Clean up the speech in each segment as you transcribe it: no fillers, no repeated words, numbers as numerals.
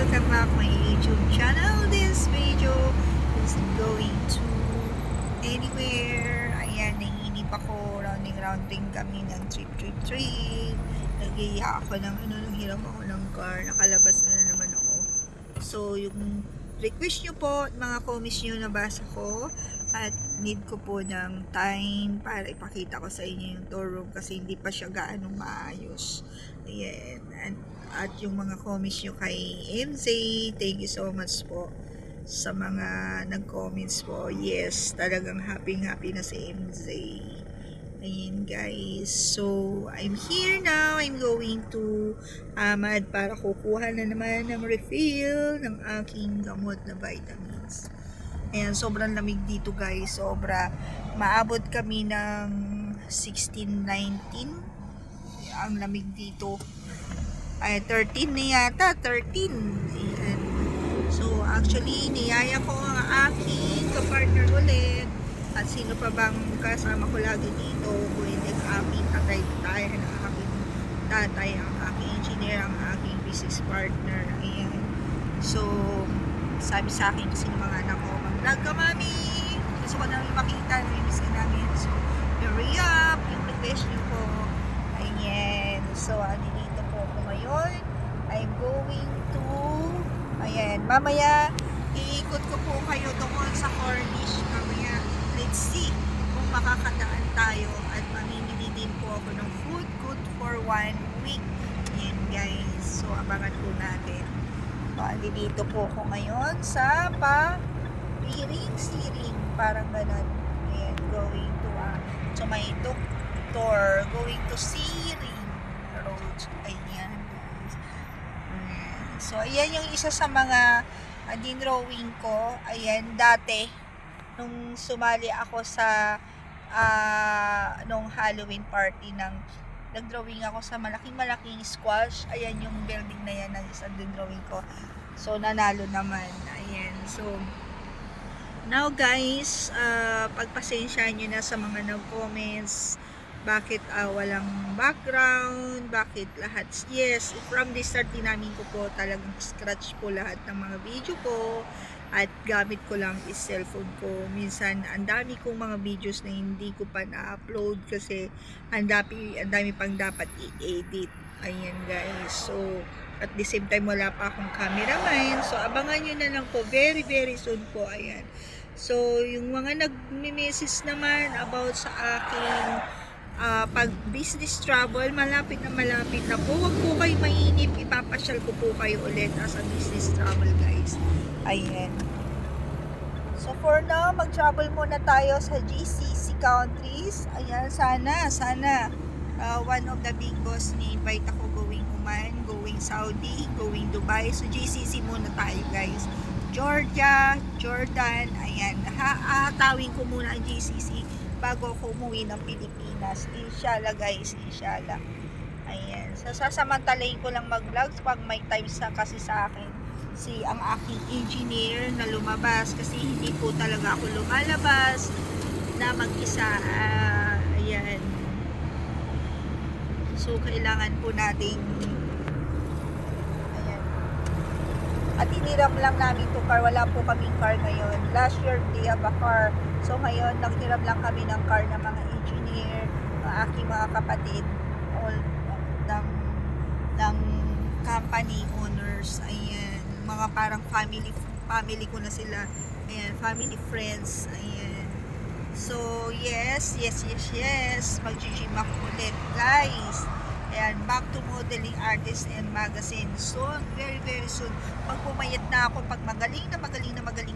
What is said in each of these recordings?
welcome back my YouTube channel. This video is going to anywhere. Ayan, nanginip ako. Rounding kami ng trip. Nag-iiyak ako ng nanghiram ako ng car. Nakalabas na naman ako. So, yung request nyo po, mga comments nyo nabasa ko. At need ko po ng time para ipakita ko sa inyo yung tour room kasi hindi pa siya gaano maayos. Ayan. At yung mga comments nyo kay MZ, thank you so much po sa mga nag-comments po. Yes, talagang happy na si MZ. Ayan guys. So, I'm here now. I'm going to Amad para kukuha na naman ng refill ng aking gamot na vitamins. Ayan, sobrang lamig dito guys. Maabot kami ng 16, 19. Ang lamig dito. Ay, 13 na yata. 13. Ayan. So, actually, niyaya ko ang aking kapartner ulit. At sino pa bang kasama ko lagi dito? Pwede ang aking tatay, ang aking tatay, ang aking engineer, ang aking business partner. Ayan. So, sabi sa akin kasi ng mga anak ko, mag-vlog ka, mami. Gusto ko namin makita. Namiss ka namin. So, hurry up. Yung request nyo po. Ayan. So, dito po ako ngayon. I'm going to ayan. Mamaya, iikot ko po kayo doon sa Cornish. Mamaya, let's see kung makakadaan tayo at mamimili din po ako ng food good for 1 week. Ayan guys. So, abangan po natin. So, dito po ako ngayon sa siring. Parang ganun. Ayan, going to my doctor. Going to Siring Road. Ayan. So, ayan yung isa sa mga dinrowing ko. Ayan, dati, nung sumali ako sa nung Halloween party nag-drawing ako sa malaking squash. Ayan yung building na yan na isang dinrowing ko. So, nanalo naman. Ayan. So, now guys, pagpasensyahan nyo na sa mga nag-comments. Bakit walang background? Bakit lahat? Yes, from the start namin ko po talagang scratch po lahat ng mga video ko. At gamit ko lang is cellphone ko. Minsan, ang dami kong mga videos na hindi ko pa na-upload kasi ang dami pang dapat i-edit. Ayan guys. So, at the same time, wala pa akong cameraman. So, abangan nyo na lang po. Very soon po. Ayan. So, yung mga nag-message naman about sa aking pag business travel, malapit na po. Huwag po kayo mainip. Ipapasyal ko po kayo ulit as a business travel guys. Ayan. So, for now, mag-travel muna tayo sa GCC countries. Ayan, sana one of the big boss ni-invite ako going Oman, going Saudi, going Dubai. So, GCC muna tayo guys. Georgia, Jordan, ayan. Hahatawin ko muna ang GCC bago ako umuwi ng Pilipinas. Inshallah guys, inshallah. Ayan. So, sasamantalayin ko lang mag-vlogs pag may time kasi sa akin ang aking engineer na lumabas kasi hindi po talaga ako lumalabas na mag-isa. Ayan. So, kailangan po nating ayan. At hiniram lang namin to car. Wala po kaming car ngayon. Last year, they have a car. So, ngayon, naghiram lang kami ng car ng mga engineer, ng aking mga kapatid, all ng company owners. Ayan. Mga parang family ko na sila. Ayan. Family friends. Ayan. So, yes. Mag-gym ako ulit, guys. Ayan, back to modeling artist and magazine. So, very soon. Pag pumayat na ako, pag magaling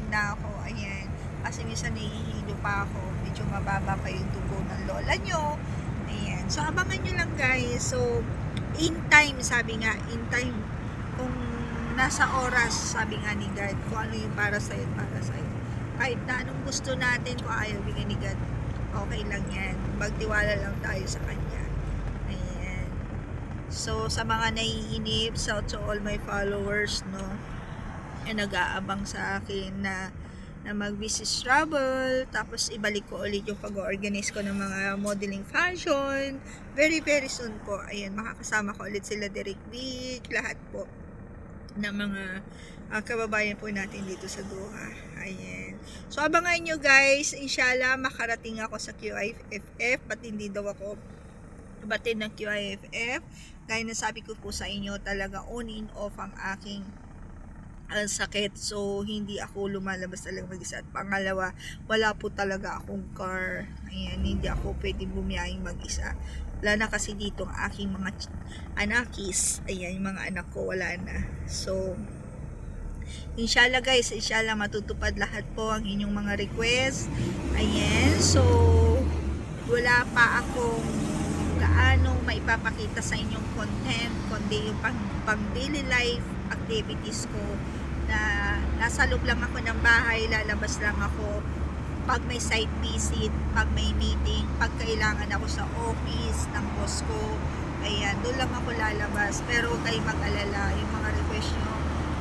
na ako, ayan. Kasi minsan nahihilo pa ako. Medyo mababa pa yung dugo ng lola nyo. Ayan. So, abangan nyo lang guys. So, in time, sabi nga, in time, kung nasa oras, sabi nga ni God, kung ano yung para sa'yo. Kahit na anong gusto natin, kung ayaw bigyan ni God, okay lang yan. Magtiwala lang tayo sa Kanya. Ayan. So, sa mga naiinip, shout to all my followers, no, na nag-aabang sa akin na mag-business travel, tapos ibalik ko ulit yung pag-organize ko ng mga modeling fashion. Very soon po. Ayan, makakasama ko ulit sila Derek Vic, lahat po. ng mga kababayan po natin dito sa Doha. Ayan. So, abangan nyo guys. Inshallah, makarating ako sa QIFF. Ba't hindi daw ako batid ng QIFF? Gaya na sabi ko po sa inyo, talaga on and off ang aking sakit. So, hindi ako lumalabas talaga mag-isa. At pangalawa, wala po talaga akong car. Ayan, hindi ako pwedeng bumiyahing mag-isa. Wala na kasi dito ang aking mga anakis. Ayan, yung mga anak ko, wala na. So, inshallah guys, inshallah matutupad lahat po ang inyong mga request. Ayan, so, wala pa akong gaano maipapakita sa inyong content, kundi yung pang daily life activities ko na nasa loob lang ako ng bahay, lalabas lang ako pag may site visit, pag may meeting, pag kailangan ako sa office ng boss ko. Ayan, doon lang ako lalabas. Pero kayo mag-alala, yung mga request nyo,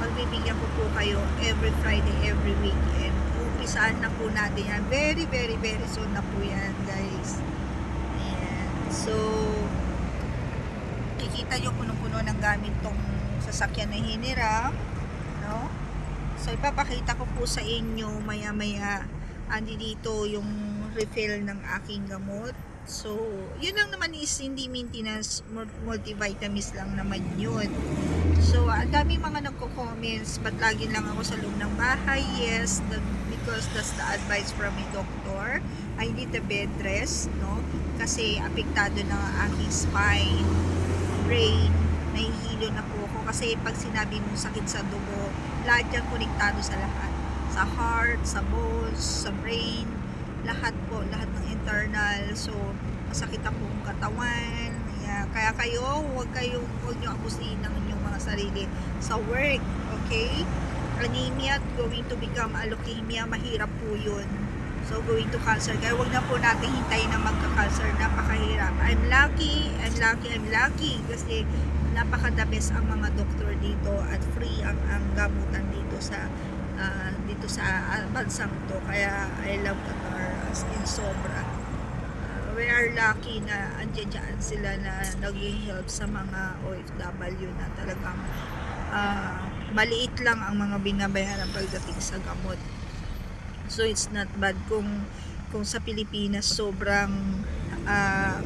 magbibigyan ko po kayo every Friday, every weekend. Umpisaan na po natin yan. Very, very, very soon na po yan, guys. Ayan. So, kikita nyo punong-puno ng gamit tong sasakyan na hiniram. No? So, ipapakita ko po sa inyo maya-maya. Andi dito yung refill ng aking gamot. So, yun lang naman is hindi maintenance, multivitamins lang naman yun. So, ang dami mga nagko-comments, ba't lagi lang ako sa loob ng bahay? Yes, because that's the advice from my doctor. I need a bed rest, no? Kasi apektado na ang aking spine, brain, nahihilo na po ako. Kasi pag sinabi mong sakit sa dugo, lahat yan konektado sa lahat. Sa heart, sa bones, sa brain, lahat po, lahat ng internal. So, masakit na po ang katawan. Kaya kayo, huwag nyo abusin ng inyong mga sarili sa work, okay? Anemia going to become leukemia, mahirap po yun. So, going to cancer. Kaya huwag na po natin hintayin na magka-cancer. Napakahirap. I'm lucky kasi napaka-the best ang mga doktor dito at free ang gamutan dito sa bansang to. Kaya I love Qatar as in sobra. We are lucky na andyan sila na nag-help sa mga OFW na talagang maliit lang ang mga binabayaran pagdating sa gamot. So it's not bad kung sa Pilipinas sobrang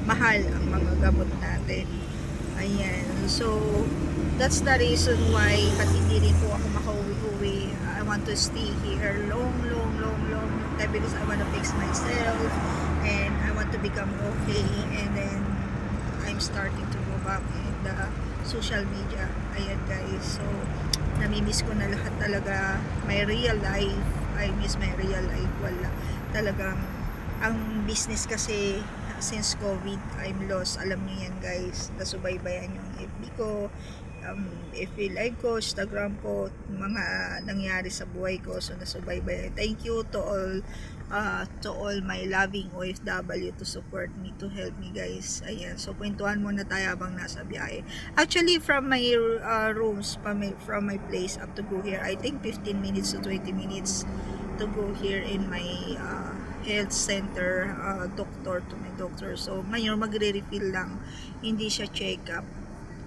mahal ang mga gamot natin. Ayan. So that's the reason why pati hindi rin po ako makauwi-uwi. I want to stay here long time because I want to fix myself and I want to become okay, and then I'm starting to go back in the social media. Ayan guys, so namimiss ko na lahat talaga, my real life. I miss my real life. Wala talagang ang business kasi since COVID, I'm lost. Alam niyo yan guys, nasubaybayan yung FB ko, FB live ko, Instagram ko, mga nangyari sa buhay ko. So nasubaybayan. Thank you to all my loving OFW to support me, to help me guys. Ayan, so kwentuhan muna tayo habang nasa biyahe. Actually from my rooms, from my place up to go here, I think 15 minutes to 20 minutes to go here in my health center, doctor to my doctor. So ngayon magre-refill lang, hindi siya check up.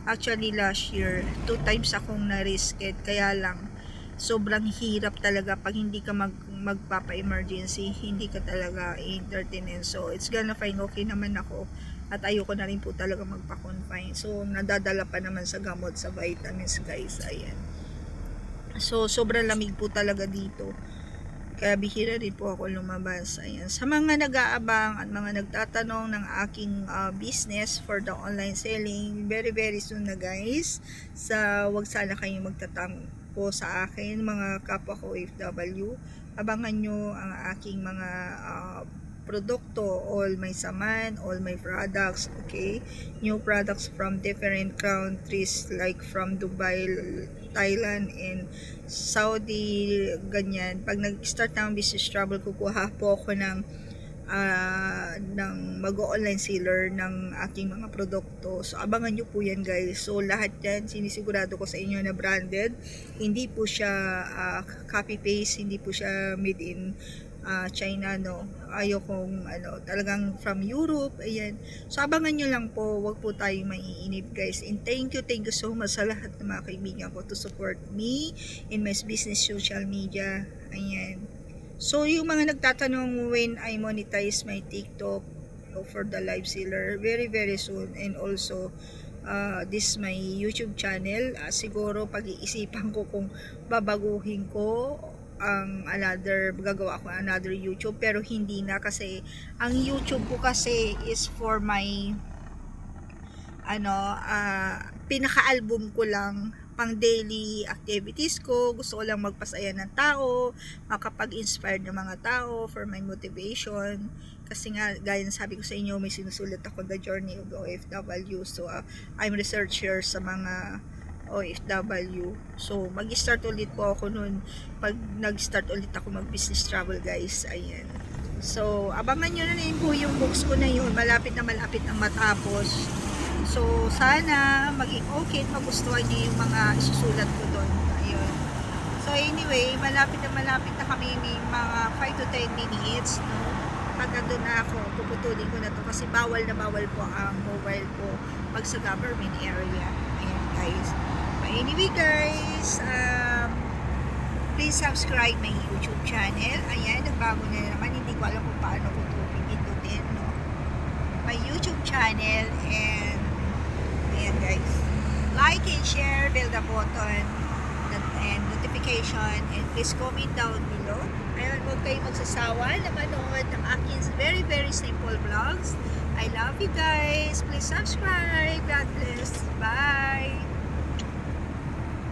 Actually last year 2 times akong na-risked, kaya lang sobrang hirap talaga pag hindi ka magpapa-emergency, hindi ka talaga i-entertain. So it's gonna fine, okay naman ako at ayoko na rin po talaga magpa-confine. So nadadala pa naman sa gamot, sa vitamins guys. Ayan, so sobrang lamig po talaga dito, kaya bihira rin po ako lumabas. Ayan, sa mga nag-aabang at mga nagtatanong ng aking business for the online selling, very very soon na guys. Wag sana kayong magtatampo sa akin, mga kapwa ko OFW. Abangan nyo ang aking mga produkto, all my saman, all my products, okay? New products from different countries like from Dubai, Thailand, and Saudi, ganyan. Pag nag-start ng business travel, kukuha po ako ng mag-online seller ng aking mga produkto. So abangan nyo po yan guys. So lahat yan sinisigurado ko sa inyo na branded, hindi po siya copy paste, hindi po siya made in China, no. Ayokong talagang from Europe, ayan. So abangan nyo lang po, wag po tayong maiinip guys. And thank you so much sa lahat ng mga kaibigan ko to support me in my business social media. Ayan. So yung mga nagtatanong when I monetize my TikTok for the live seller, very soon. And also this my YouTube channel, siguro pag-iisipan ko kung babaguhin ko ang gagawa ako another YouTube, pero hindi na, kasi ang YouTube ko kasi is for my pinaka-album ko lang, pang daily activities ko. Gusto ko lang magpasaya ng tao, makapag-inspire ng mga tao for my motivation. Kasi nga, gaya ng sabi ko sa inyo, may sinusulat ako The Journey of the OFW. So, I'm researcher sa mga OFW. So, mag-start ulit po ako nun pag nag-start ulit ako mag-business travel guys. Ayan. So, abangan nyo na rin po yung books ko na yun. Malapit na matapos. So, sana maging okay at magustuhan nyo yung mga isusulat ko doon. Ayun. So, anyway, malapit na kami, may mga 5 to 10 minutes, no? Pag nandun na ako, puputulin ko na to kasi bawal po ang mobile ko pag sa government area. Ayan, guys. Anyway, guys, please subscribe my YouTube channel. Ayan, nagbago na naman. Hindi ko alam kung paano ko ito pindutin, no? My YouTube channel, and ayan, guys. Like and share, bell the button, and notification, and please comment down below. Ayun, huwag kayong magsasawa na manood ng aking very simple vlogs. I love you guys. Please subscribe. God bless. Bye.